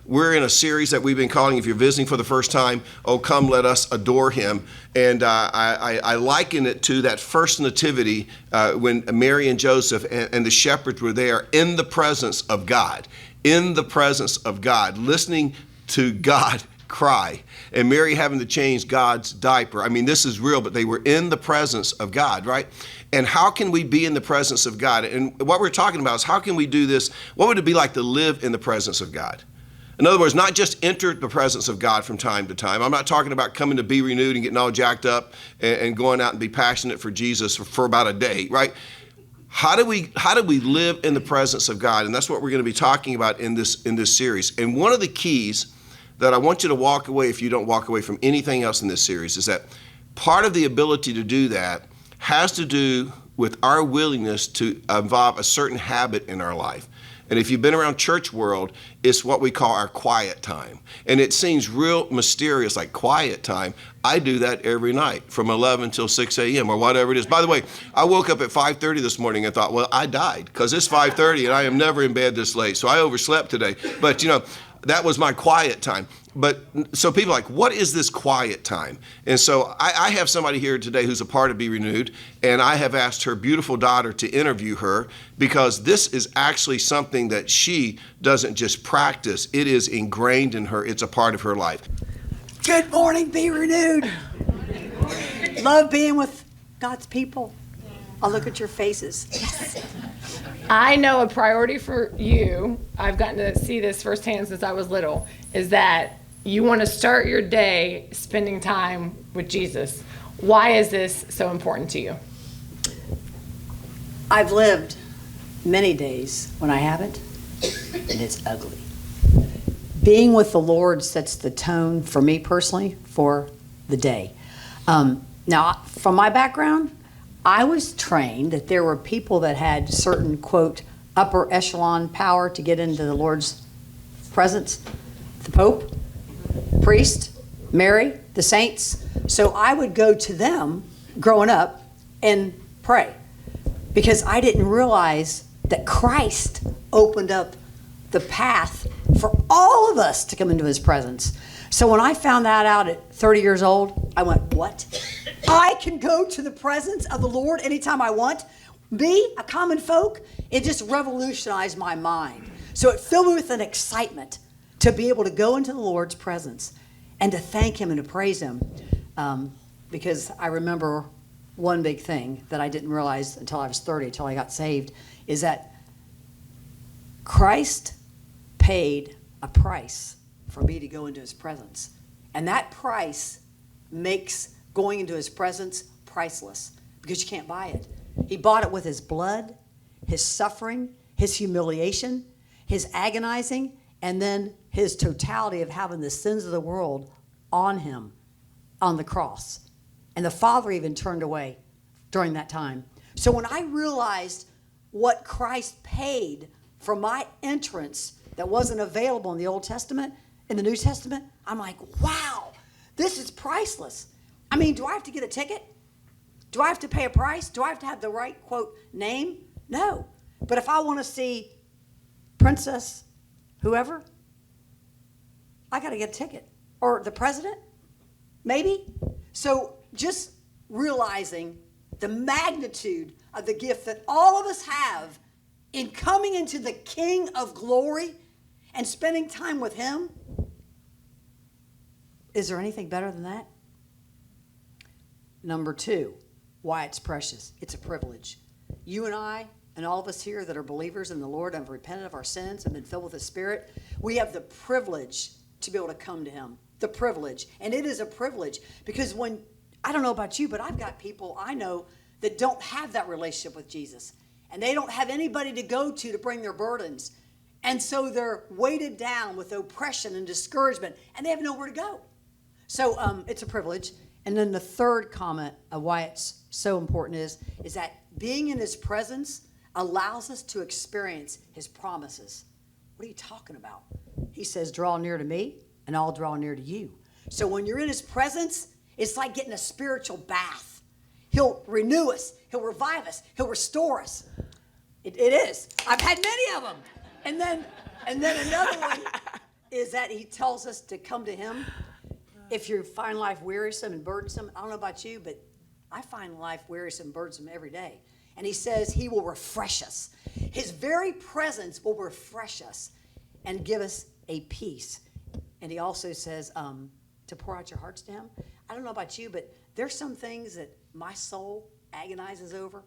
We're in a series that we've been calling, if you're visiting for the first time, Oh Come Let Us Adore Him. And I liken it to that first nativity when Mary and Joseph and the shepherds were there in the presence of God, listening to God cry, and Mary having to change God's diaper. I mean, this is real, but they were in the presence of God, right? And how can we be in the presence of God? And what we're talking about is, how can we do this? What would it be like to live in the presence of God? In other words, not just enter the presence of God from time to time. I'm not talking about coming to be renewed and getting all jacked up and going out and be passionate for Jesus for about a day, right? How do we live in the presence of God? And that's what we're going to be talking about in this series. And one of the keys that I want you to walk away, if you don't walk away from anything else in this series, is that part of the ability to do that has to do with our willingness to involve a certain habit in our life. And if you've been around church world, it's what we call our quiet time. And it seems real mysterious, like quiet time. I do that every night from 11 till 6 a.m. or whatever it is. By the way, I woke up at 5:30 this morning and thought, well, I died, because it's 5:30 and I am never in bed this late. So I overslept today. But, that was my quiet time. But so people are like, what is this quiet time? And so I have somebody here today who's a part of Be Renewed, and I have asked her beautiful daughter to interview her, because this is actually something that she doesn't just practice. It is ingrained in her. It's a part of her life. Good morning, Be Renewed. Love being with God's people. I'll look at your faces. Yes. I know a priority for you, I've gotten to see this firsthand since I was little, is that you want to start your day spending time with Jesus. Why is this so important to you? I've lived many days when I haven't, and it's ugly. Being with the Lord sets the tone for me personally for the day. Now, from my background, I was trained that there were people that had certain, quote, upper echelon power to get into the Lord's presence. The Pope, priest, Mary, the saints. So I would go to them growing up and pray, because I didn't realize that Christ opened up the path for all of us to come into his presence. So when I found that out at 30 years old, I went, what? I can go to the presence of the Lord anytime I want? Me, a common folk? It just revolutionized my mind. So it filled me with an excitement to be able to go into the Lord's presence and to thank him and to praise him. Because I remember one big thing that I didn't realize until I was 30, until I got saved, is that Christ paid a price for me to go into his presence. And that price makes going into his presence priceless, because you can't buy it. He bought it with his blood, his suffering, his humiliation, his agonizing, and then his totality of having the sins of the world on him on the cross. And the Father even turned away during that time. So when I realized what Christ paid for my entrance that wasn't available in the Old Testament, in the New Testament, I'm like, wow, this is priceless. I mean, do I have to get a ticket? Do I have to pay a price? Do I have to have the right, quote, name? No. But if I want to see Princess whoever, I got to get a ticket. Or the president, maybe. So just realizing the magnitude of the gift that all of us have in coming into the King of Glory and spending time with him. Is there anything better than that? Number two, why it's precious. It's a privilege. You and I, and all of us here that are believers in the Lord and have repented of our sins and been filled with the Spirit, we have the privilege to be able to come to him. The privilege. And it is a privilege, because when, I don't know about you, but I've got people I know that don't have that relationship with Jesus. And they don't have anybody to go to bring their burdens. And so they're weighted down with oppression and discouragement, and they have nowhere to go. So it's a privilege. And then the third comment of why it's so important is that being in his presence allows us to experience his promises. What are you talking about? He says, draw near to me, and I'll draw near to you. So when you're in his presence, it's like getting a spiritual bath. He'll renew us. He'll revive us. He'll restore us. It is. I've had many of them. And then another one is that he tells us to come to him. If you find life wearisome and burdensome, I don't know about you, but I find life wearisome and burdensome every day. And he says he will refresh us. His very presence will refresh us and give us a peace. And he also says to pour out your hearts to him. I don't know about you, but there's some things that my soul agonizes over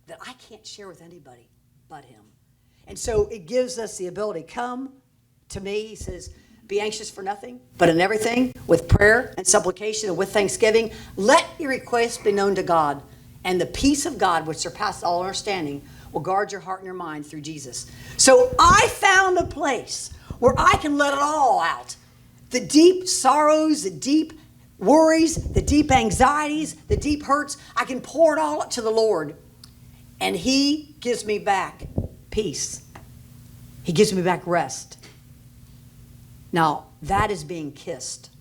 that I can't share with anybody but him. And so it gives us the ability, come to me, he says, be anxious for nothing, but in everything, with prayer and supplication and with thanksgiving, let your requests be known to God. And the peace of God, which surpasses all understanding, will guard your heart and your mind through Jesus. So I found a place where I can let it all out. The deep sorrows, the deep worries, the deep anxieties, the deep hurts, I can pour it all up to the Lord. And he gives me back peace. He gives me back rest. Now, that is being kissed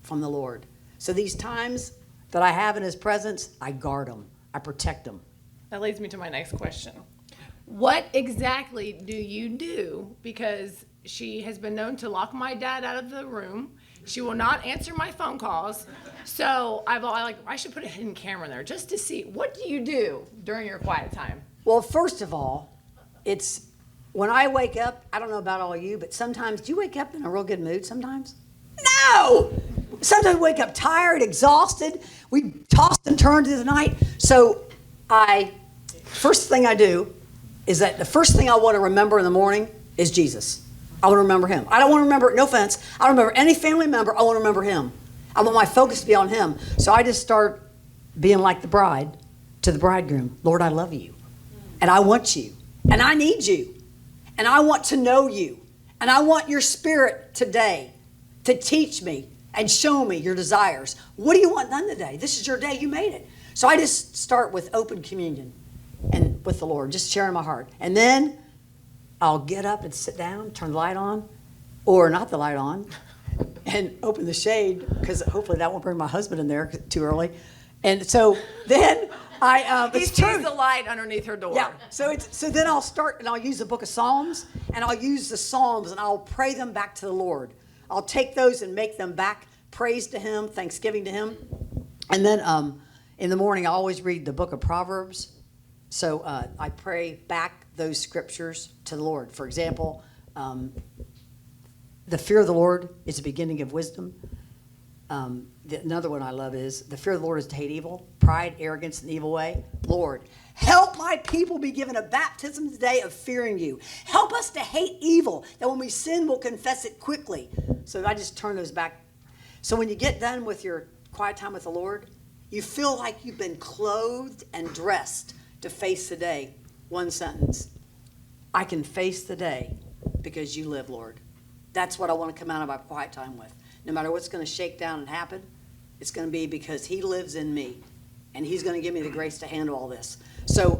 from the Lord. So these times that I have in his presence, I guard them. I protect them. That leads me to my next question. What exactly do you do? Because she has been known to lock my dad out of the room. She will not answer my phone calls. So I should put a hidden camera in there just to see, what do you do during your quiet time? Well, first of all, it's when I wake up, I don't know about all you, but sometimes, do you wake up in a real good mood sometimes? No! Sometimes we wake up tired, exhausted. We tossed and turned through the night. So first thing I do is that the first thing I want to remember in the morning is Jesus. I want to remember him. I don't want to remember, no offense, I don't remember any family member. I want to remember him. I want my focus to be on him. So I just start being like the bride to the bridegroom. Lord, I love you. And I want you. And I need you. And I want to know you. And I want your spirit today to teach me and show me your desires. What do you want done today? This is your day. You made it. So I just start with open communion and with the Lord, just sharing my heart. And then I'll get up and sit down, turn the light on, or not the light on, and open the shade, because hopefully that won't bring my husband in there too early. And so then He sees the light underneath her door. yeah. So then I'll start and I'll use the book of Psalms, and I'll use the Psalms and I'll pray them back to the Lord. I'll take those and make them back praise to him, thanksgiving to him. And then in the morning I always read the book of Proverbs. So I pray back those scriptures to the Lord. For example, the fear of the Lord is the beginning of wisdom. Another one I love is, the fear of the Lord is to hate evil, pride, arrogance, and the evil way. Lord, help my people be given a baptism today of fearing you. Help us to hate evil, that when we sin, we'll confess it quickly. So I just turn those back. So when you get done with your quiet time with the Lord, you feel like you've been clothed and dressed to face the day. One sentence. I can face the day because you live, Lord. That's what I want to come out of my quiet time with. No matter what's going to shake down and happen, it's going to be because he lives in me, and he's going to give me the grace to handle all this. So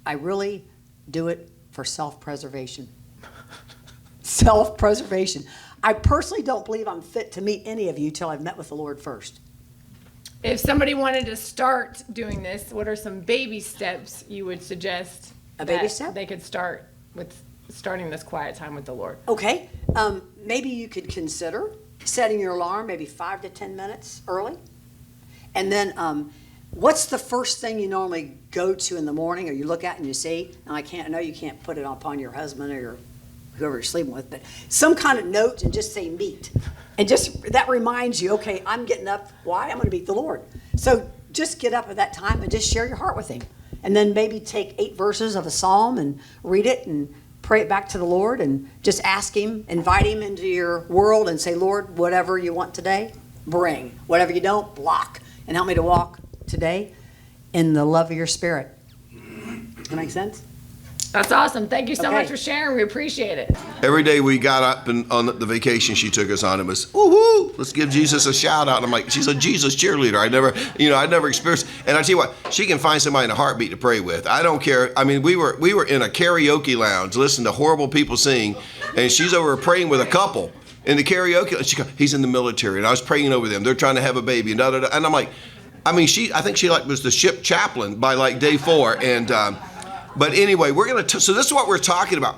I really do it for self-preservation. Self-preservation. I personally don't believe I'm fit to meet any of you till I've met with the Lord first. If somebody wanted to start doing this, what are some baby steps you would suggest A baby that step? they could start with starting this quiet time with the Lord? Okay, maybe you could consider setting your alarm maybe 5 to 10 minutes early. And then what's the first thing you normally go to in the morning or you look at and you see? Now I know you can't put it upon your husband or whoever you're sleeping with, but some kind of note and just say meet. And just that reminds you, okay, I'm getting up. Why? I'm going to meet the Lord. So just get up at that time and just share your heart with him. And then maybe take 8 verses of a psalm and read it and pray it back to the Lord and just ask him, invite him into your world and say, Lord, whatever you want today, bring. Whatever you don't, block. And help me to walk today in the love of your spirit. That make sense? That's awesome. Thank you so Okay. much for sharing. We appreciate it. Every day we got up and on the vacation she took us on, it was, woohoo, let's give Jesus a shout out. And I'm like, she's a Jesus cheerleader. I never experienced. And I tell you what, she can find somebody in a heartbeat to pray with. I don't care. I mean, we were in a karaoke lounge listening to horrible people sing, and she's over praying with a couple in the karaoke. She goes, he's in the military, and I was praying over them. They're trying to have a baby, and da da da. And I'm like, I think she was the ship chaplain by day 4, and. But anyway, so this is what we're talking about,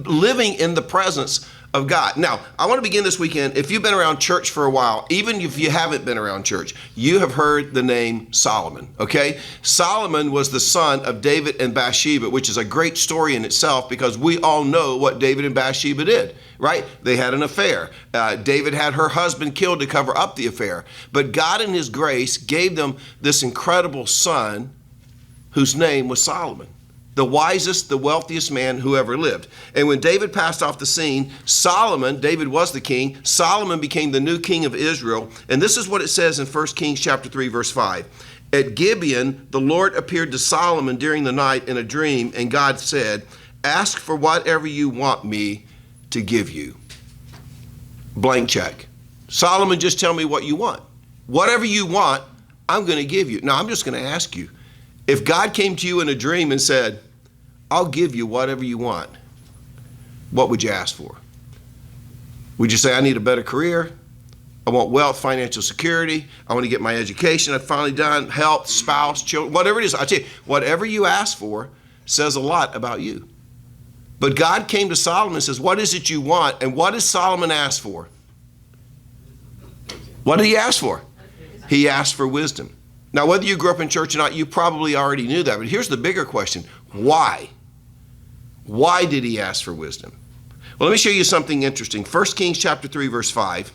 living in the presence of God. Now, I want to begin this weekend. If you've been around church for a while, even if you haven't been around church, you have heard the name Solomon, okay? Solomon was the son of David and Bathsheba, which is a great story in itself because we all know what David and Bathsheba did, right? They had an affair. David had her husband killed to cover up the affair. But God in his grace gave them this incredible son whose name was Solomon, the wisest, the wealthiest man who ever lived. And when David passed off the scene, Solomon, David was the king, Solomon became the new king of Israel. And this is what it says in 1 Kings chapter 3, verse 5. At Gibeon, the Lord appeared to Solomon during the night in a dream, and God said, ask for whatever you want me to give you. Blank check. Solomon, just tell me what you want. Whatever you want, I'm going to give you. Now, I'm just going to ask you, if God came to you in a dream and said, I'll give you whatever you want, what would you ask for? Would you say, I need a better career? I want wealth, financial security. I want to get my education I've finally done, health, spouse, children, whatever it is. I tell you, whatever you ask for says a lot about you. But God came to Solomon and says, what is it you want? And what does Solomon ask for? What did he ask for? He asked for wisdom. Now, whether you grew up in church or not, you probably already knew that. But here's the bigger question. Why? Why did he ask for wisdom? Well, let me show you something interesting. 1 Kings chapter 3, verse 5.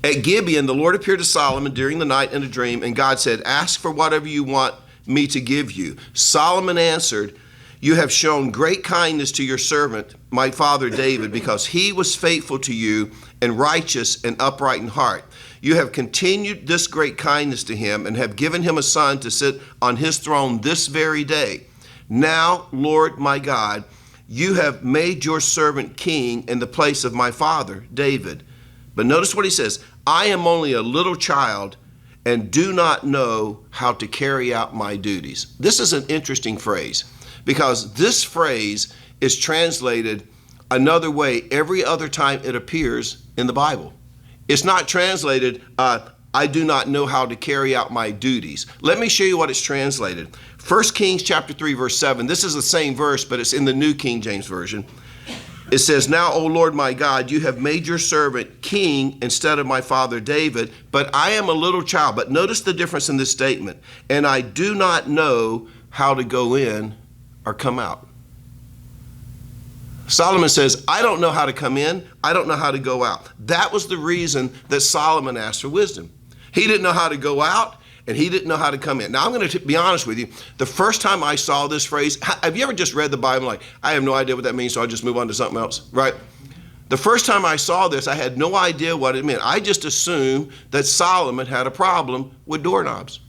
At Gibeon, the Lord appeared to Solomon during the night in a dream, and God said, ask for whatever you want me to give you. Solomon answered, you have shown great kindness to your servant, my father David, because he was faithful to you and righteous and upright in heart. You have continued this great kindness to him and have given him a son to sit on his throne this very day. Now, Lord my God, you have made your servant king in the place of my father, David. But notice what he says, I am only a little child and do not know how to carry out my duties. This is an interesting phrase because this phrase is translated another way every other time it appears in the Bible. It's not translated, I do not know how to carry out my duties. Let me show you what it's translated. 1 Kings chapter 3, verse 7. This is the same verse, but it's in the New King James Version. It says, now, O Lord my God, you have made your servant king instead of my father David, but I am a little child. But notice the difference in this statement. And I do not know how to go in or come out. Solomon says, I don't know how to come in. I don't know how to go out. That was the reason that Solomon asked for wisdom. He didn't know how to go out and he didn't know how to come in. Now, I'm going to be honest with you. The first time I saw this phrase, have you ever just read the Bible like, I have no idea what that means, so I'll just move on to something else, right? The first time I saw this, I had no idea what it meant. I just assumed that Solomon had a problem with doorknobs.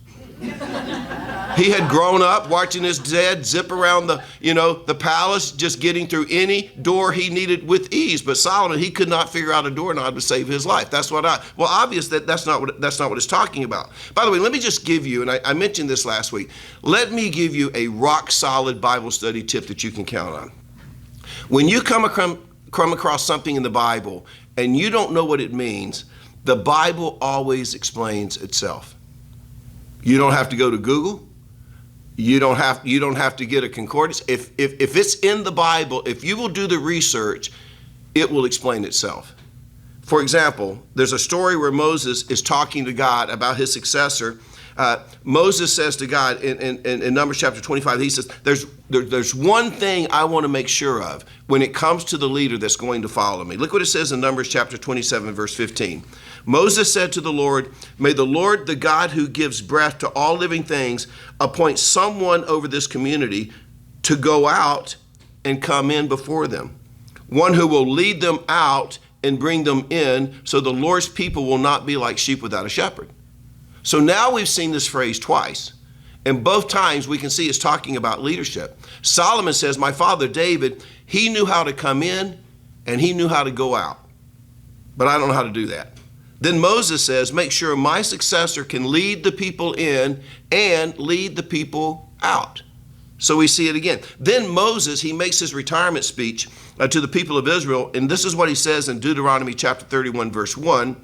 He had grown up watching his dad zip around the palace, just getting through any door he needed with ease. But Solomon, he could not figure out a doorknob to save his life. That's obvious that's not what it's talking about. By the way, let me just give you, and I mentioned this last week, let me give you a rock solid Bible study tip that you can count on. When you come across something in the Bible and you don't know what it means, the Bible always explains itself. You don't have to go to Google. You don't have to get a concordance. If it's in the Bible, if you will do the research, it will explain itself. For example, there's a story where Moses is talking to God about his successor. Moses says to God in Numbers chapter 25, he says, there's one thing I want to make sure of when it comes to the leader that's going to follow me. Look what it says in Numbers chapter 27, verse 15. Moses said to the Lord, may the Lord, the God who gives breath to all living things, appoint someone over this community to go out and come in before them. One who will lead them out and bring them in so the Lord's people will not be like sheep without a shepherd. So now we've seen this phrase twice. And both times we can see it's talking about leadership. Solomon says, my father David, he knew how to come in and he knew how to go out. But I don't know how to do that. Then Moses says, make sure my successor can lead the people in and lead the people out. So we see it again. Then Moses, he makes his retirement speech to the people of Israel. And this is what he says in Deuteronomy chapter 31, verse 1.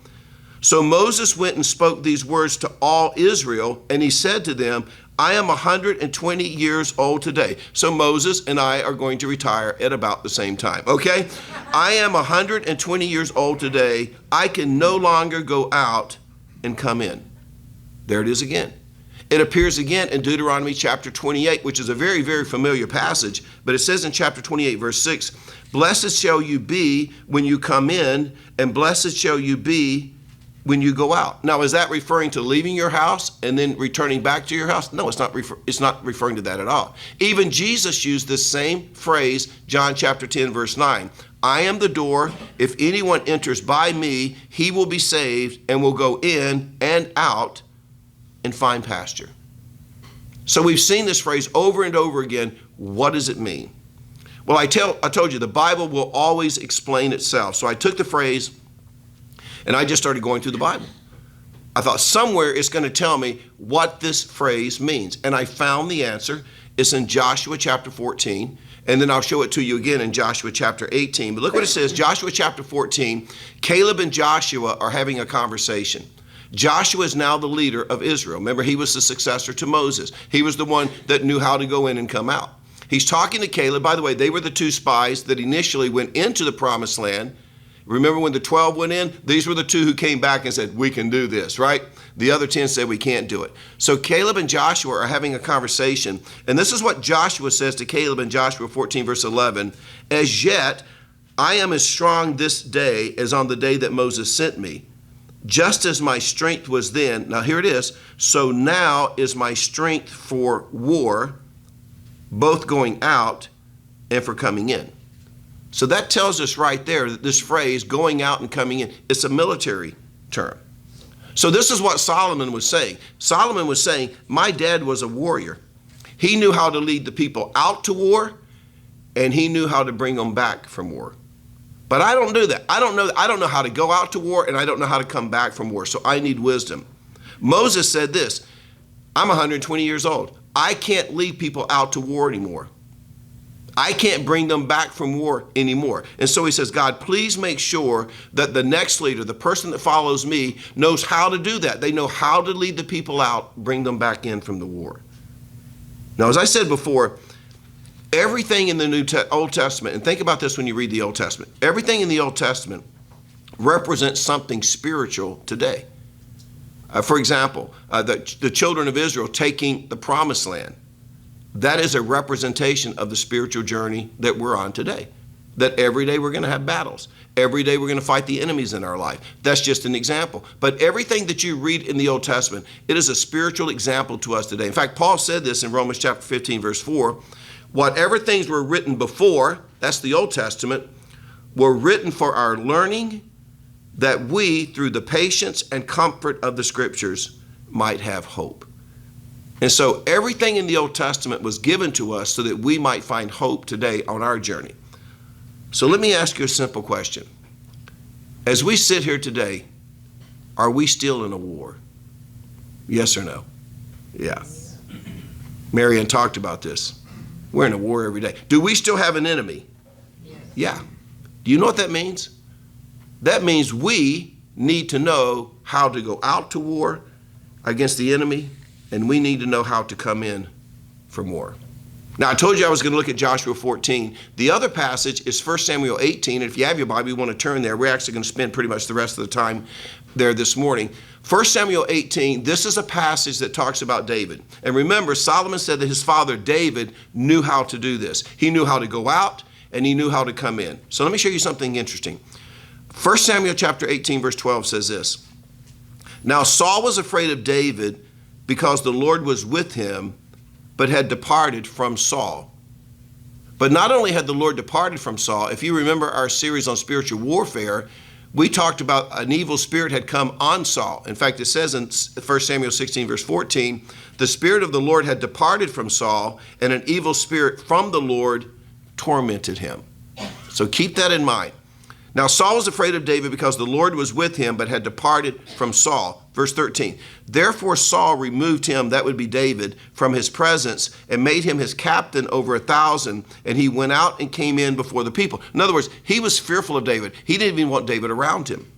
So Moses went and spoke these words to all Israel, and he said to them, I am 120 years old today. So Moses and I are going to retire at about the same time, okay? I am 120 years old today. I can no longer go out and come in. There it is again. It appears again in Deuteronomy chapter 28, which is a very, very familiar passage, but it says in chapter 28, verse 6, blessed shall you be when you come in, and blessed shall you be when you go out. Now, is that referring to leaving your house and then returning back to your house? No, it's not referring to that at all. Even Jesus used this same phrase, John chapter 10, verse 9. I am the door. If anyone enters by me, he will be saved and will go in and out and find pasture. So we've seen this phrase over and over again. What does it mean? Well, I told you the Bible will always explain itself. So I took the phrase and I just started going through the Bible. I thought somewhere it's going to tell me what this phrase means. And I found the answer. It's in Joshua chapter 14. And then I'll show it to you again in Joshua chapter 18. But look what it says. Joshua chapter 14, Caleb and Joshua are having a conversation. Joshua is now the leader of Israel. Remember, he was the successor to Moses. He was the one that knew how to go in and come out. He's talking to Caleb. By the way, they were the two spies that initially went into the promised land. Remember when the 12 went in? These were the two who came back and said, we can do this, right? The other 10 said, we can't do it. So Caleb and Joshua are having a conversation. And this is what Joshua says to Caleb in Joshua 14, verse 11. As yet, I am as strong this day as on the day that Moses sent me. Just as my strength was then, now here it is, so now is my strength for war, both going out and for coming in. So that tells us right there that this phrase, going out and coming in, it's a military term. So this is what Solomon was saying. Solomon was saying, my dad was a warrior. He knew how to lead the people out to war, and he knew how to bring them back from war. But I don't do that. I don't know how to go out to war, and I don't know how to come back from war. So I need wisdom. Moses said this, I'm 120 years old. I can't lead people out to war anymore. I can't bring them back from war anymore. And so he says, God, please make sure that the next leader, the person that follows me, knows how to do that. They know how to lead the people out, bring them back in from the war. Now, as I said before, everything in the Old Testament, and think about this when you read the Old Testament, everything in the Old Testament represents something spiritual today. For example, the children of Israel taking the promised land. That is a representation of the spiritual journey that we're on today. That every day we're going to have battles. Every day we're going to fight the enemies in our life. That's just an example. But everything that you read in the Old Testament, it is a spiritual example to us today. In fact, Paul said this in Romans chapter 15, verse 4. Whatever things were written before, that's the Old Testament, were written for our learning, that we, through the patience and comfort of the Scriptures, might have hope. And so everything in the Old Testament was given to us so that we might find hope today on our journey. So let me ask you a simple question. As we sit here today, are we still in a war? Yes or no? Yeah. Marianne talked about this. We're in a war every day. Do we still have an enemy? Yes. Yeah. Do you know what that means? That means we need to know how to go out to war against the enemy, and we need to know how to come in for more. Now, I told you I was going to look at Joshua 14. The other passage is 1 Samuel 18. And if you have your Bible, you want to turn there. We're actually going to spend pretty much the rest of the time there this morning. 1 Samuel 18, this is a passage that talks about David. And remember, Solomon said that his father David knew how to do this. He knew how to go out, and he knew how to come in. So let me show you something interesting. 1 Samuel chapter 18, verse 12 says this. Now Saul was afraid of David because the Lord was with him, but had departed from Saul. But not only had the Lord departed from Saul, if you remember our series on spiritual warfare, we talked about an evil spirit had come on Saul. In fact, it says in 1 Samuel 16, verse 14, the Spirit of the Lord had departed from Saul, and an evil spirit from the Lord tormented him. So keep that in mind. Now Saul was afraid of David because the Lord was with him, but had departed from Saul. Verse 13, therefore Saul removed him, that would be David, from his presence and made him his captain over 1,000, and he went out and came in before the people. In other words, he was fearful of David. He didn't even want David around him.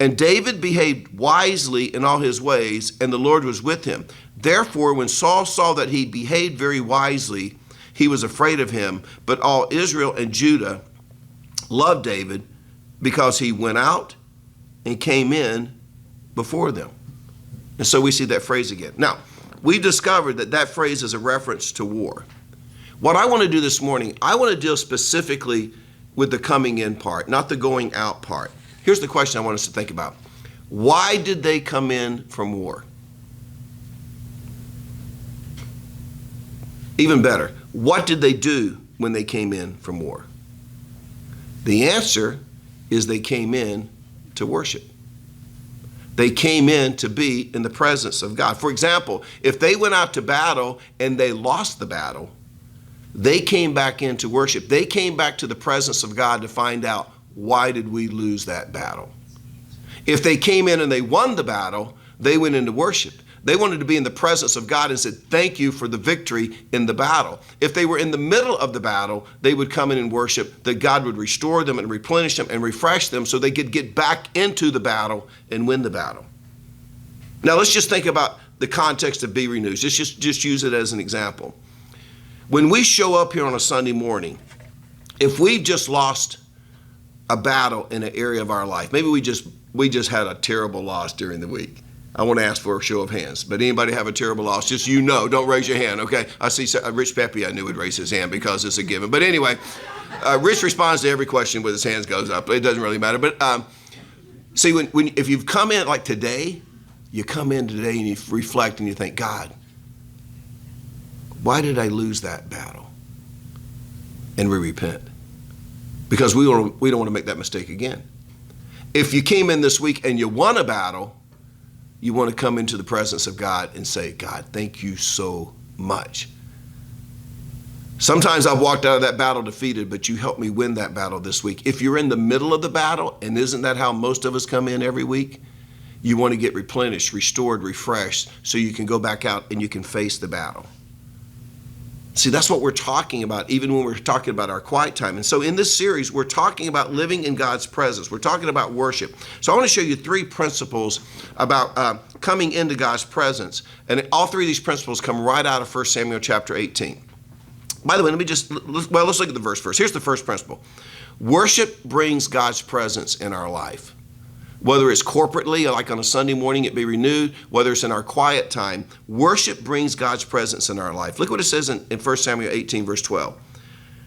And David behaved wisely in all his ways, and the Lord was with him. Therefore, when Saul saw that he behaved very wisely, he was afraid of him. But all Israel and Judah loved David because he went out and came in before them. And so we see that phrase again. Now, we discovered that that phrase is a reference to war. What I want to do this morning, I want to deal specifically with the coming in part, not the going out part. Here's the question I want us to think about. Why did they come in from war? Even better, what did they do when they came in from war? The answer is they came in to worship. They came in to be in the presence of God. For example, if they went out to battle and they lost the battle, they came back in to worship. They came back to the presence of God to find out, why did we lose that battle? If they came in and they won the battle, they went into worship. They wanted to be in the presence of God and said, thank you for the victory in the battle. If they were in the middle of the battle, they would come in and worship, that God would restore them and replenish them and refresh them so they could get back into the battle and win the battle. Now let's just think about the context of Be Renewed. Just use it as an example. When we show up here on a Sunday morning, if we've just lost a battle in an area of our life, maybe we just had a terrible loss during the week. I want to ask for a show of hands, but anybody have a terrible loss? Just don't raise your hand, okay? I see Rich Pepe, I knew would raise his hand because it's a given. But anyway, Rich responds to every question with his hands goes up. It doesn't really matter. But see, if you've come in like today, you come in today and you reflect and you think, God, why did I lose that battle? And we repent. Because we don't want to make that mistake again. If you came in this week and you won a battle, you want to come into the presence of God and say, God, thank you so much. Sometimes I've walked out of that battle defeated, but you helped me win that battle this week. If you're in the middle of the battle, and isn't that how most of us come in every week? You want to get replenished, restored, refreshed, so you can go back out and you can face the battle. See, that's what we're talking about, even when we're talking about our quiet time. And so in this series, we're talking about living in God's presence. We're talking about worship. So I want to show you 3 principles about coming into God's presence. And all 3 of these principles come right out of 1 Samuel chapter 18. By the way, let's look at the verse first. Here's the first principle. Worship brings God's presence in our life. Whether it's corporately, like on a Sunday morning at Be Renewed, whether it's in our quiet time, worship brings God's presence in our life. Look what it says in 1 Samuel 18, verse 12.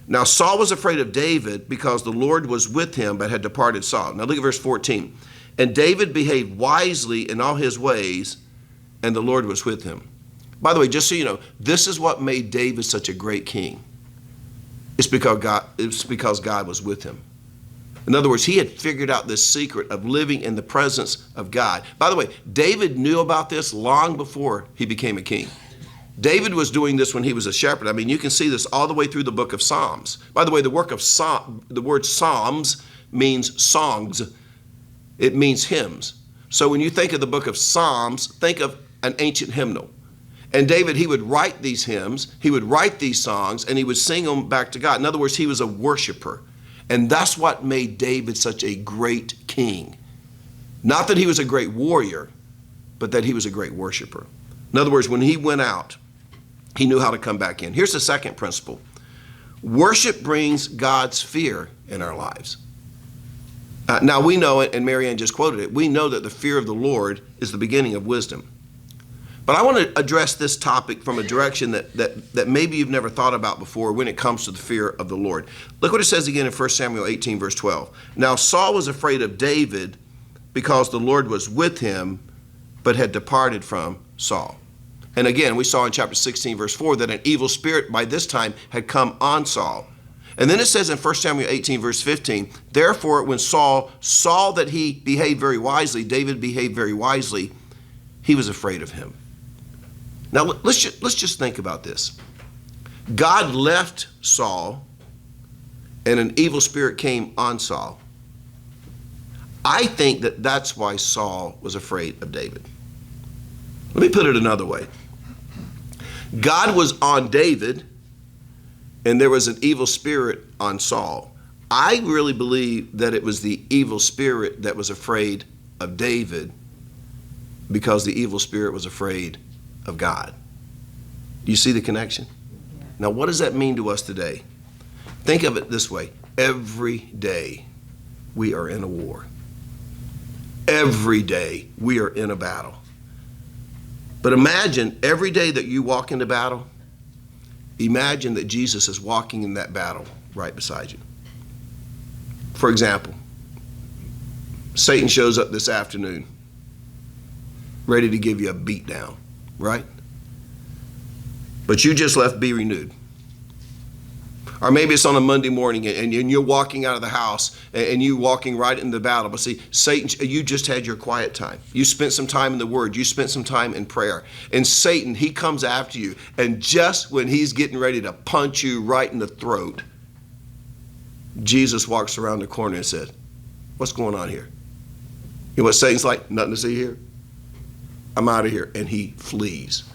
Now Saul was afraid of David because the Lord was with him, but had departed Saul. Now look at verse 14. And David behaved wisely in all his ways, and the Lord was with him. By the way, just so you know, this is what made David such a great king. It's because God was with him. In other words, he had figured out this secret of living in the presence of God. By the way, David knew about this long before he became a king. David was doing this when he was a shepherd. I mean, you can see this all the way through the book of Psalms. By the way, the word Psalms means songs. It means hymns. So when you think of the book of Psalms, think of an ancient hymnal. And David, he would write these hymns, he would write these songs, and he would sing them back to God. In other words, he was a worshiper. And that's what made David such a great king. Not that he was a great warrior, but that he was a great worshiper. In other words, when he went out, he knew how to come back in. Here's the second principle. Worship brings God's fear in our lives. Now we know it, and Marianne just quoted it, we know that the fear of the Lord is the beginning of wisdom. But I want to address this topic from a direction that maybe you've never thought about before when it comes to the fear of the Lord. Look what it says again in 1 Samuel 18, verse 12. Now Saul was afraid of David because the Lord was with him, but had departed from Saul. And again, we saw in chapter 16, verse 4, that an evil spirit by this time had come on Saul. And then it says in 1 Samuel 18, verse 15, therefore when Saul saw that he behaved very wisely, David behaved very wisely, he was afraid of him. Now, let's just think about this. God left Saul, and an evil spirit came on Saul. I think that that's why Saul was afraid of David. Let me put it another way. God was on David, and there was an evil spirit on Saul. I really believe that it was the evil spirit that was afraid of David because the evil spirit was afraid of God. Do you see the connection? Now, what does that mean to us today? Think of it this way. Every day we are in a war. Every day we are in a battle. But imagine every day that you walk into battle, imagine that Jesus is walking in that battle right beside you. For example, Satan shows up this afternoon, ready to give you a beat down, right? But you just left Be Renewed. Or maybe it's on a Monday morning and you're walking out of the house and you're walking right into the battle. But see, Satan, you just had your quiet time. You spent some time in the Word. You spent some time in prayer. And Satan, he comes after you. And just when he's getting ready to punch you right in the throat, Jesus walks around the corner and said, what's going on here? You know what Satan's like? Nothing to see here. I'm out of here. And he flees.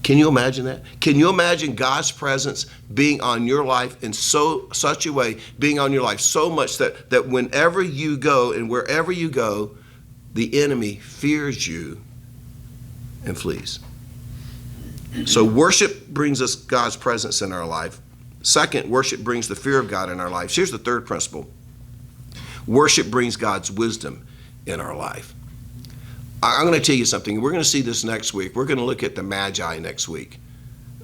Can you imagine that? Can you imagine God's presence being on your life in such a way, being on your life so much that whenever you go and wherever you go, the enemy fears you and flees? So worship brings us God's presence in our life. Second, worship brings the fear of God in our lives. Here's the third principle. Worship brings God's wisdom in our life. I'm going to tell you something. We're going to see this next week. We're going to look at the Magi next week,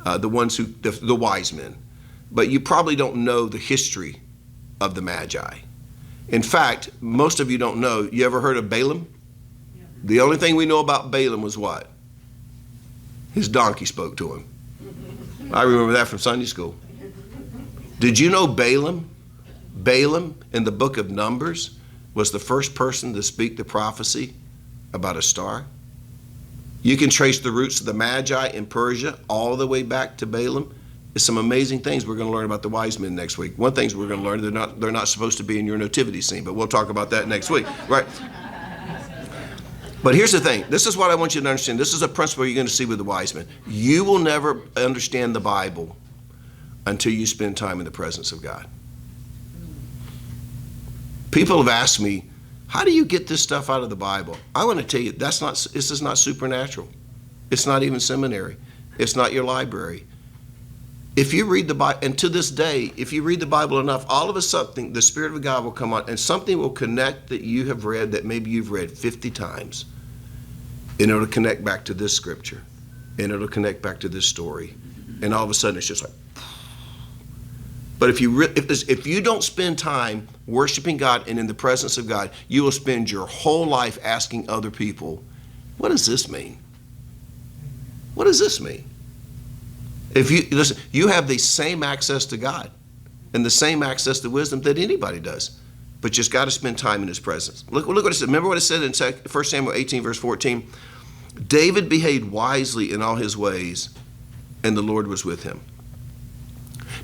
the ones who, the wise men. But you probably don't know the history of the Magi. In fact, most of you don't know. You ever heard of Balaam? Yeah. The only thing we know about Balaam was what? His donkey spoke to him. I remember that from Sunday school. Did you know Balaam? Balaam in the book of Numbers was the first person to speak the prophecy about a star. You can trace the roots of the Magi in Persia all the way back to Balaam. It's some amazing things we're going to learn about the wise men next week. One thing we're going to learn, they're not supposed to be in your nativity scene, but we'll talk about that next week, right? But here's the thing. This is what I want you to understand. This is a principle you're going to see with the wise men. You will never understand the Bible until you spend time in the presence of God. People have asked me, how do you get this stuff out of the Bible? I want to tell you, this is not supernatural. It's not even seminary. It's not your library. If you read the Bible, and to this day, if you read the Bible enough, all of a sudden, the Spirit of God will come on, and something will connect that you have read that maybe you've read 50 times. And it'll connect back to this scripture. And it'll connect back to this story. And all of a sudden, it's just like, but if you don't spend time worshiping God and in the presence of God, you will spend your whole life asking other people, what does this mean? What does this mean? If you listen, you have the same access to God and the same access to wisdom that anybody does, but just got to spend time in His presence. Look what it said. Remember what it said in 1 Samuel 18, verse 14? David behaved wisely in all his ways, and the Lord was with him.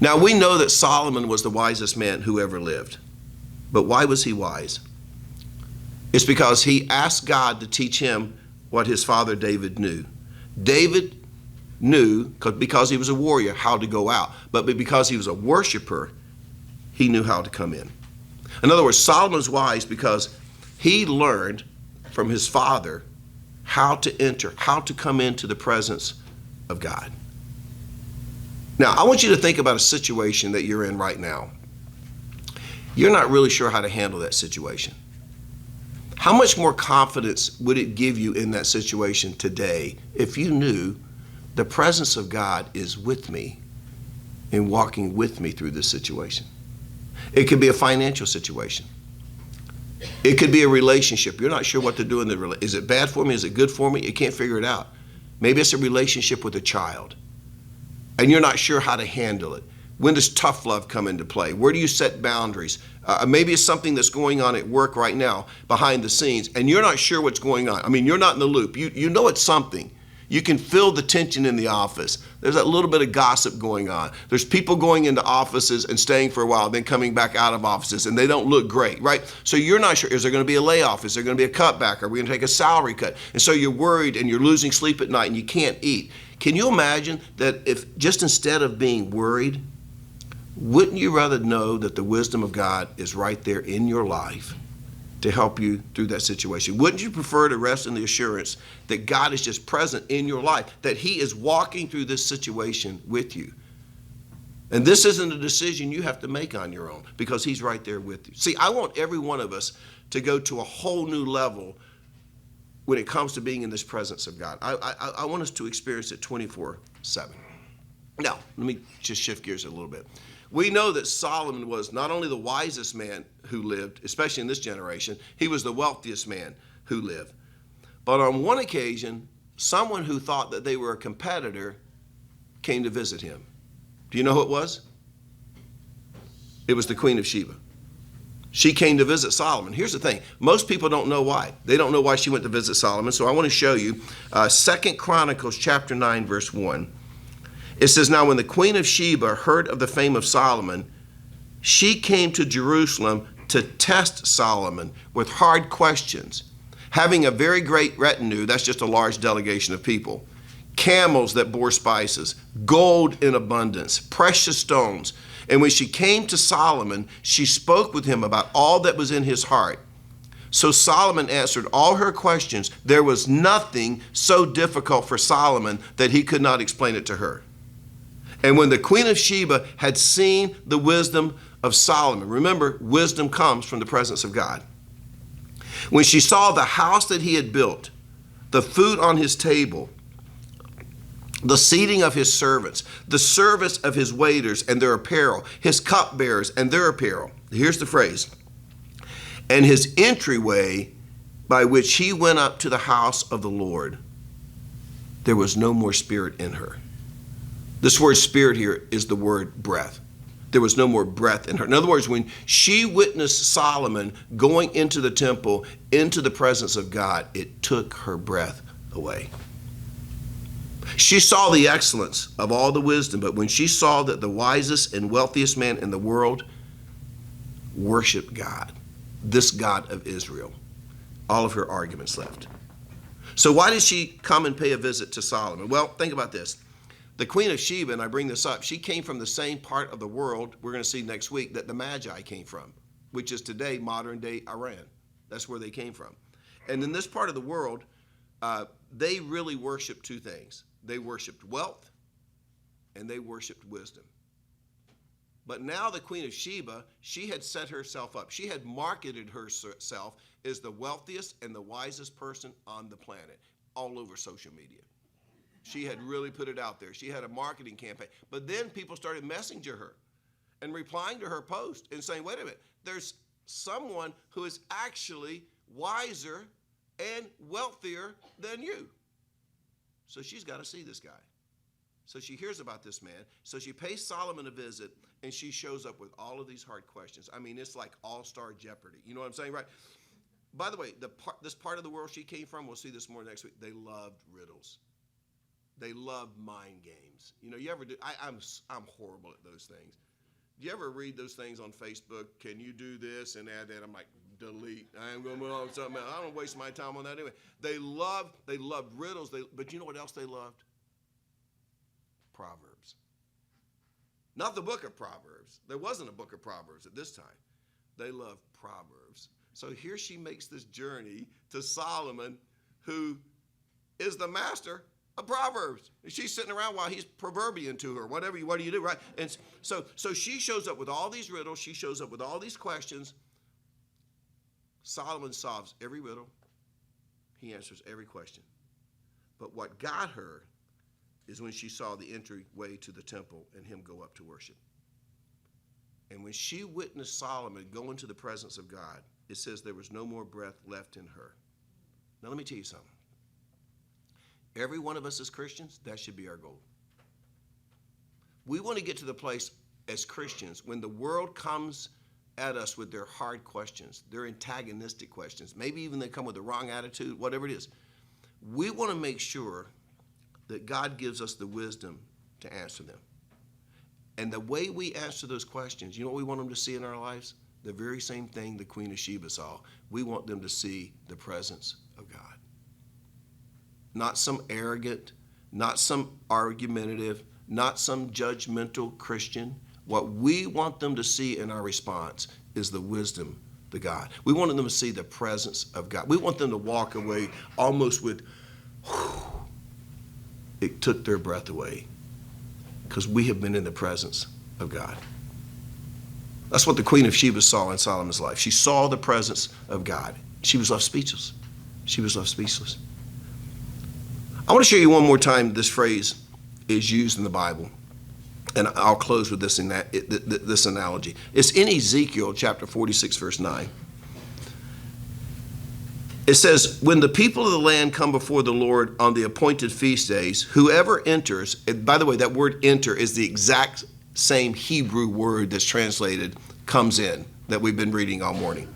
Now, we know that Solomon was the wisest man who ever lived. But why was he wise? It's because he asked God to teach him what his father David knew. David knew, because he was a warrior, how to go out. But because he was a worshiper, he knew how to come in. In other words, Solomon's wise because he learned from his father how to enter, how to come into the presence of God. Now, I want you to think about a situation that you're in right now. You're not really sure how to handle that situation. How much more confidence would it give you in that situation today if you knew the presence of God is with me and walking with me through this situation? It could be a financial situation. It could be a relationship. You're not sure what to do in the relationship. Is it bad for me? Is it good for me? You can't figure it out. Maybe it's a relationship with a child, and you're not sure how to handle it. When does tough love come into play? Where do you set boundaries? Maybe it's something that's going on at work right now behind the scenes, and you're not sure what's going on. I mean, you're not in the loop. You know it's something. You can feel the tension in the office. There's a little bit of gossip going on. There's people going into offices and staying for a while, then coming back out of offices, and they don't look great, right? So you're not sure, is there going to be a layoff? Is there going to be a cutback? Are we going to take a salary cut? And so you're worried and you're losing sleep at night and you can't eat. Can you imagine that if just instead of being worried, wouldn't you rather know that the wisdom of God is right there in your life to help you through that situation? Wouldn't you prefer to rest in the assurance that God is just present in your life, that he is walking through this situation with you? And this isn't a decision you have to make on your own, because he's right there with you. See, I want every one of us to go to a whole new level when it comes to being in this presence of God. I want us to experience it 24/7. Now, let me just shift gears a little bit. We know that Solomon was not only the wisest man who lived, especially in this generation, he was the wealthiest man who lived. But on one occasion, someone who thought that they were a competitor came to visit him. Do you know who it was? It was the Queen of Sheba. She came to visit Solomon. Here's the thing. Most people don't know why. They don't know why she went to visit Solomon. So I want to show you 2 Chronicles chapter 9, verse 1. It says, "Now when the Queen of Sheba heard of the fame of Solomon, she came to Jerusalem to test Solomon with hard questions, having a very great retinue," that's just a large delegation of people, "camels that bore spices, gold in abundance, precious stones. And when she came to Solomon, she spoke with him about all that was in his heart. So Solomon answered all her questions. There was nothing so difficult for Solomon that he could not explain it to her. And when the Queen of Sheba had seen the wisdom of Solomon," remember, wisdom comes from the presence of God. "When she saw the house that he had built, the food on his table, the seating of his servants, the service of his waiters and their apparel, his cupbearers and their apparel," here's the phrase, "and his entryway by which he went up to the house of the Lord, there was no more spirit in her." This word spirit here is the word breath. There was no more breath in her. In other words, when she witnessed Solomon going into the temple, into the presence of God, it took her breath away. She saw the excellence of all the wisdom, but when she saw that the wisest and wealthiest man in the world worshiped God, this God of Israel, all of her arguments left. So why did she come and pay a visit to Solomon? Well, think about this. The Queen of Sheba, and I bring this up, she came from the same part of the world we're going to see next week that the Magi came from, which is today modern day Iran. That's where they came from. And in this part of the world, they really worshiped two things. They worshiped wealth and they worshiped wisdom. But now the Queen of Sheba, she had set herself up. She had marketed herself as the wealthiest and the wisest person on the planet, all over social media. She had really put it out there. She had a marketing campaign. But then people started messaging her and replying to her post and saying, wait a minute, there's someone who is actually wiser and wealthier than you. So she's got to see this guy. So she hears about this man. So she pays Solomon a visit, and she shows up with all of these hard questions. I mean, it's like all-star Jeopardy. You know what I'm saying, right? By the way, this part of the world she came from, we'll see this more next week, they loved riddles. They loved mind games. You know, you ever do? I'm horrible at those things. Do you ever read those things on Facebook? Can you do this and add that? I'm like, delete. I am going to move on to something else. I don't waste my time on that anyway. They loved riddles. But you know what else they loved? Proverbs. Not the book of Proverbs. There wasn't a book of Proverbs at this time. They loved Proverbs. So here she makes this journey to Solomon, who is the master of Proverbs. And she's sitting around while he's proverbial to her. What do you do, right? And so she shows up with all these riddles. She shows up with all these questions. Solomon solves every riddle. He answers every question. But what got her is when she saw the entryway to the temple and him go up to worship. And when she witnessed Solomon go into the presence of God, it says there was no more breath left in her. Now let me tell you something. Every one of us as Christians, that should be our goal. We want to get to the place as Christians when the world comes at us with their hard questions, their antagonistic questions, maybe even they come with the wrong attitude, whatever it is. We want to make sure that God gives us the wisdom to answer them. And the way we answer those questions, you know what we want them to see in our lives? The very same thing the Queen of Sheba saw. We want them to see the presence of God. Not some arrogant, not some argumentative, not some judgmental Christian. What we want them to see in our response is the wisdom the God. We wanted them to see the presence of God. We want them to walk away almost with, it took their breath away because we have been in the presence of God. That's what the Queen of Sheba saw in Solomon's life. She saw the presence of God. She was left speechless. She was left speechless. I want to show you one more time this phrase is used in the Bible. And I'll close with this analogy. It's in Ezekiel chapter 46, verse 9. It says, when the people of the land come before the Lord on the appointed feast days, whoever enters, and by the way, that word enter is the exact same Hebrew word that's translated comes in that we've been reading all morning.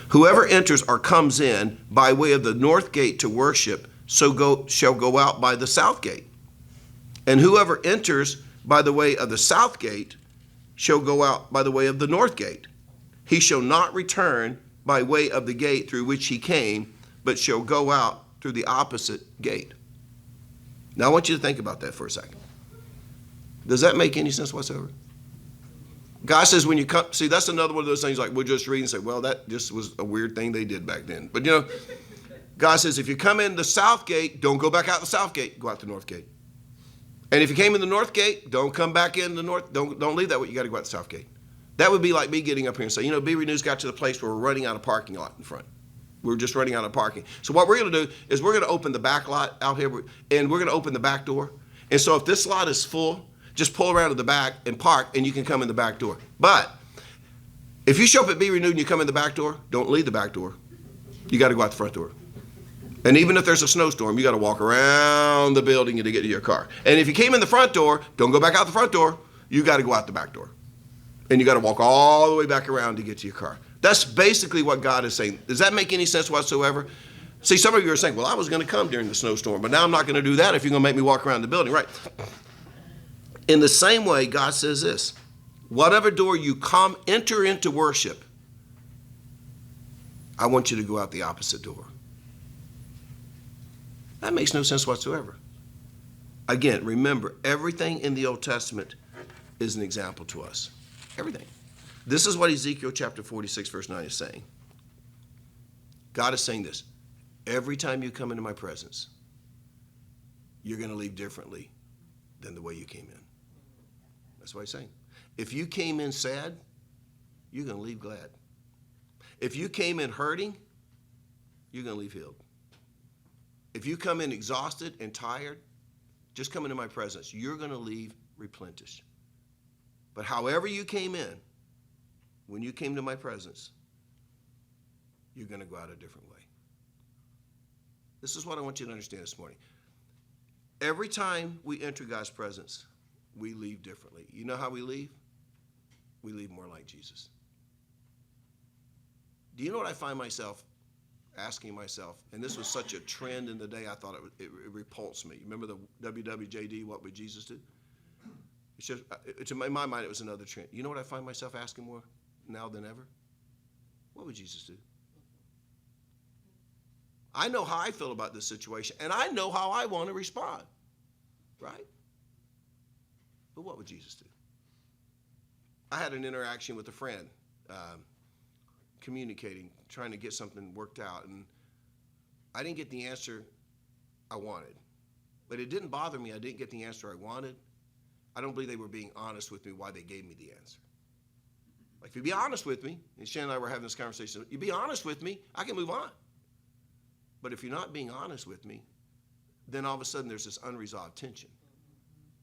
Whoever enters or comes in by way of the north gate to worship, shall go out by the south gate. And whoever enters by the way of the south gate shall go out by the way of the north gate. He shall not return by way of the gate through which he came, but shall go out through the opposite gate. Now I want you to think about that for a second. Does that make any sense whatsoever? God says when you come, see, that's another one of those things like we'll just read and say, well, that just was a weird thing they did back then. But God says if you come in the south gate, don't go back out the south gate, go out the north gate. And if you came in the north gate, don't come back in the north, don't leave that way, you got to go out the south gate. That would be like me getting up here and saying, Be Renewed's got to the place where we're running out of parking lot in front. We're just running out of parking. So what we're going to do is we're going to open the back lot out here, and we're going to open the back door. And so if this lot is full, just pull around to the back and park, and you can come in the back door. But if you show up at Be Renewed and you come in the back door, don't leave the back door. You got to go out the front door. And even if there's a snowstorm, you got to walk around the building to get to your car. And if you came in the front door, don't go back out the front door. You got to go out the back door. And you got to walk all the way back around to get to your car. That's basically what God is saying. Does that make any sense whatsoever? See, some of you are saying, well, I was going to come during the snowstorm, but now I'm not going to do that if you're going to make me walk around the building. Right. In the same way, God says this, whatever door you enter into worship, I want you to go out the opposite door. That makes no sense whatsoever. Again, remember, everything in the Old Testament is an example to us. Everything. This is what Ezekiel chapter 46, verse 9 is saying. God is saying this. Every time you come into my presence, you're going to leave differently than the way you came in. That's what he's saying. If you came in sad, you're going to leave glad. If you came in hurting, you're going to leave healed. If you come in exhausted and tired, just come into my presence. You're going to leave replenished. But however you came in, when you came to my presence, you're going to go out a different way. This is what I want you to understand this morning. Every time we enter God's presence, we leave differently. You know how we leave? We leave more like Jesus. Do you know what I find myself asking myself, and this was such a trend in the day, I thought it repulsed me. Remember the WWJD, What Would Jesus Do? It's just, in my mind, it was another trend. You know what I find myself asking more now than ever? What would Jesus do? I know how I feel about this situation, and I know how I want to respond, right? But what would Jesus do? I had an interaction with a friend, communicating, trying to get something worked out, and I didn't get the answer I wanted. But it didn't bother me I didn't get the answer I wanted. I don't believe they were being honest with me why they gave me the answer. Like, if you be honest with me, and Shannon and I were having this conversation, you be honest with me, I can move on. But if you're not being honest with me, then all of a sudden there's this unresolved tension.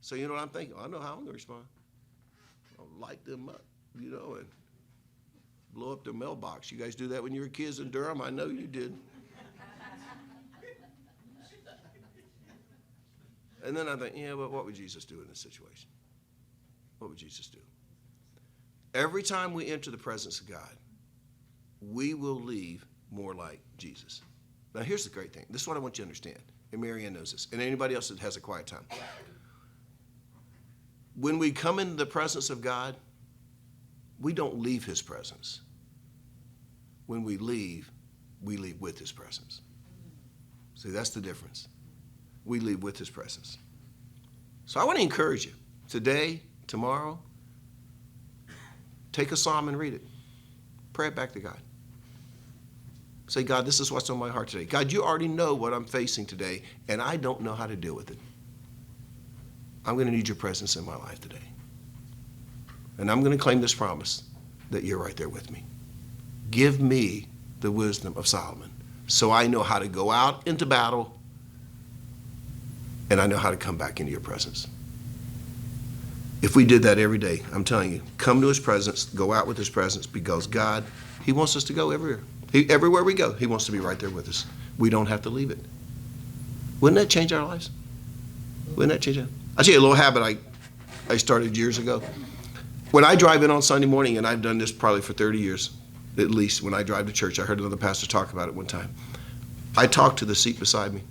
So you know what I'm thinking? I know how I'm going to respond. I'll light them up, and blow up their mailbox. You guys do that when you were kids in Durham? I know you did. And then I think, but what would Jesus do in this situation? What would Jesus do? Every time we enter the presence of God, we will leave more like Jesus. Now, here's the great thing. This is what I want you to understand. And Marianne knows this. And anybody else that has a quiet time. When we come into the presence of God, we don't leave his presence. When we leave with his presence. See, that's the difference. We leave with his presence. So I want to encourage you. Today, tomorrow, take a psalm and read it. Pray it back to God. Say, God, this is what's on my heart today. God, you already know what I'm facing today, and I don't know how to deal with it. I'm going to need your presence in my life today. And I'm going to claim this promise that you're right there with me. Give me the wisdom of Solomon so I know how to go out into battle and I know how to come back into your presence. If we did that every day, I'm telling you, come to his presence, go out with his presence, because God, he wants us to go everywhere. Everywhere we go, he wants to be right there with us. We don't have to leave it. Wouldn't that change our lives? Wouldn't that change it? I'll tell you a little habit I started years ago. When I drive in on Sunday morning, and I've done this probably for 30 years, at least when I drive to church, I heard another pastor talk about it one time. I talk to the seat beside me.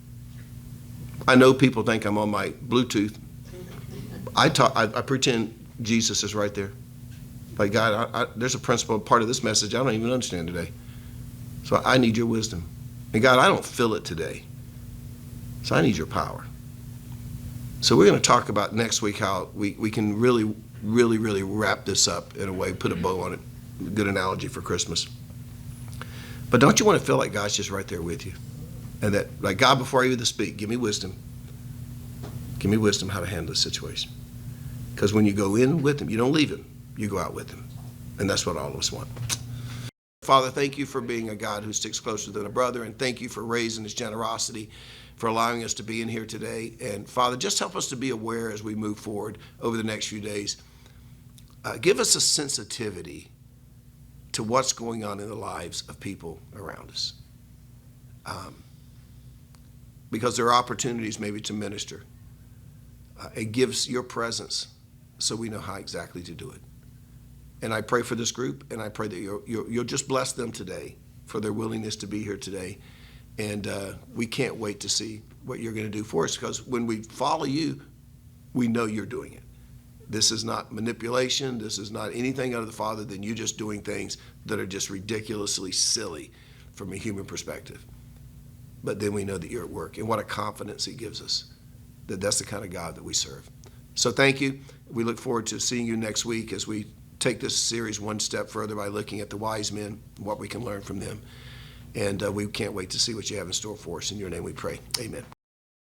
I know people think I'm on my Bluetooth. I pretend Jesus is right there. Like, God, there's a principle, part of this message I don't even understand today. So I need your wisdom. And God, I don't feel it today. So I need your power. So we're going to talk about next week how we can really wrap this up in a way, put a bow on it. Good analogy for Christmas. But don't you want to feel like God's just right there with you? And that, like, God, before I even speak, give me wisdom. Give me wisdom how to handle this situation. Because when you go in with him, you don't leave him. You go out with him. And that's what all of us want. Father, thank you for being a God who sticks closer than a brother, and thank you for raising his generosity, for allowing us to be in here today. And Father, just help us to be aware as we move forward over the next few days. Give us a sensitivity to what's going on in the lives of people around us. Because there are opportunities maybe to minister. It gives your presence so we know how exactly to do it. And I pray for this group, and I pray that you'll just bless them today for their willingness to be here today. And we can't wait to see what you're going to do for us, because when we follow you, we know you're doing it. This is not manipulation. This is not anything other than the Father than you just doing things that are just ridiculously silly from a human perspective. But then we know that you're at work, and what a confidence he gives us that that's the kind of God that we serve. So thank you. We look forward to seeing you next week as we take this series one step further by looking at the wise men, what we can learn from them. And we can't wait to see what you have in store for us. In your name we pray. Amen.